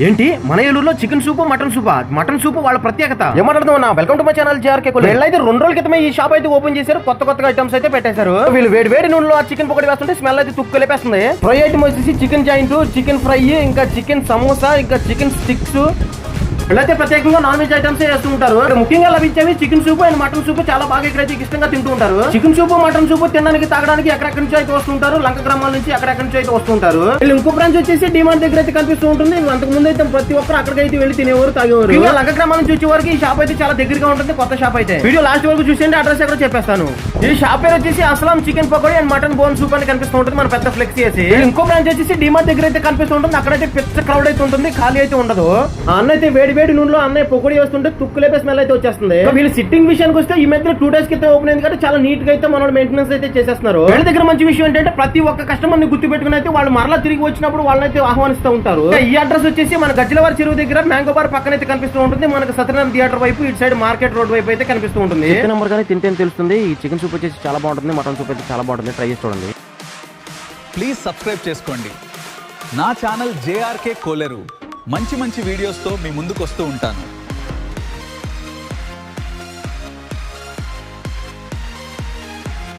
ఏంటి మన ఏలూరులో చికెన్ సూప్ మటన్ సూప్ వాళ్ళ ప్రత్యేకత ఏమాడుతున్నా welcome to my channel JRK వీళ్ళైతే 2 రోజుల క్రితమే ఈ షాప్ అయితే ఓపెన్ చేశారు. కొత్త ఐటమ్స్ అయితే పెట్టేశారు. వీళ్ళు వేడి నూనెలో ఆ చికెన్ పకోడీ వేస్తుంటే స్మెల్ అయితే తుక్కు లేపేస్తుంది. ఫ్రై ఐటమ్ వచ్చేసి చికెన్ జాయింట్, చికెన్ ఫ్రై, ఇంకా చికెన్ సమోసా, ఇంకా చికెన్ స్టిక్స్. వీళ్ళైతే ప్రత్యేకంగా నాన్ వెజ్ ఐటమ్స్ వేస్తూ ఉంటారు. ముఖ్యంగా లభించేవి chicken soup and mutton soup చాలా బాగా ఇక్కడైతే ఇష్టంగా తింటూ ఉంటారు. చికెన్ సూప్ మటన్ సూప్ తినడానికి తాగడానికి ఎక్కడెక్కడి నుంచి అయితే వస్తుంటారు. లంక గ్రామాల నుంచి ఎక్కడెక్కడి నుంచి అయితే వస్తుంటారు. వీళ్ళు ఇంకో బ్రాంచ్ వచ్చేసి డిమార్ట్ దగ్గర అయితే కనిపిస్తూ ఉంటుంది. అంతకు ముందు అయితే ప్రతి ఒక్కరు అక్కడికైతే వెళ్ళి తినేవారు, తాగేవారు. లంక గ్రామాల నుంచి వచ్చే వరకు ఈ షాప్ అయితే చాలా దగ్గరగా ఉంటుంది. కొత్త షాప్ అయితే వీడియో లాస్ట్ వరకు చూసేయండి, అడ్రస్ ఎక్కడ చెప్పేస్తాను. ఈ షాప్ పేరు వచ్చేసి Aslam chicken pakodi and mutton bone soup అని కనిపిస్తూ ఉంటుంది. మన పెద్ద ఫ్లెక్స్ చేసి ఇంకో బ్రాంచ్ వచ్చేసి డిమార్ట్ దగ్గర అయితే కనిపిస్తూ ఉంటుంది. అక్కడైతే పెద్ద క్రౌడ్ అయితే ఉంటుంది, ఖాళీ అయితే ఉండదు. అన్న అయితే వేడి నూనెలో అన్నయ్య పకోడీ వేస్తుంటే తుక్కులేపే స్మెల్ అయితే వచ్చేస్తుంది. వీళ్ళు సిట్టింగ్ విషయానికి వస్తే ఈ మధ్య 2 days క్రితం ఓపెన్ అయింది కాబట్టి చాలా నీట్ గా అయితే మన మెయింటెనెన్స్ అయితే చేసేస్తున్నారు. వీళ్ళ దగ్గర మంచి విషయం ఏంటంటే ప్రతి ఒక్క కస్టమర్ ని గుర్తు పెట్టుకుని అయితే వాళ్ళు మరలా తిరిగి వచ్చినప్పుడు వాళ్ళనైతే ఆహ్వానిస్తూ ఉంటారు. ఈ అడ్రస్ వచ్చేసి మన గజ్జలవారి చెరువు దగ్గర మ్యాంగో బార్ పక్కన అయితే కనిపిస్తూ ఉంటుంది. మనకు సత్యనారాయణ థియేటర్ వైపు ఇటు సైడ్ మార్కెట్ రోడ్ వైపు అయితే కనిపిస్తూ ఉంటుంది. నెంబర్ కానీ తింటే తెలుస్తుంది. ఈ చికెన్ సూప్ వచ్చేసి చాలా బాగుంటుంది, మటన్ సూప్ అయితే చాలా బాగుంటుంది. ట్రై చేసి చూడండి. ప్లీజ్ సబ్స్క్రైబ్ చేసుకోండి నా ఛానల్ జేఆర్కే కోలేరు. మంచి వీడియోస్తో మీ ముందుకు వస్తూ ఉంటాను.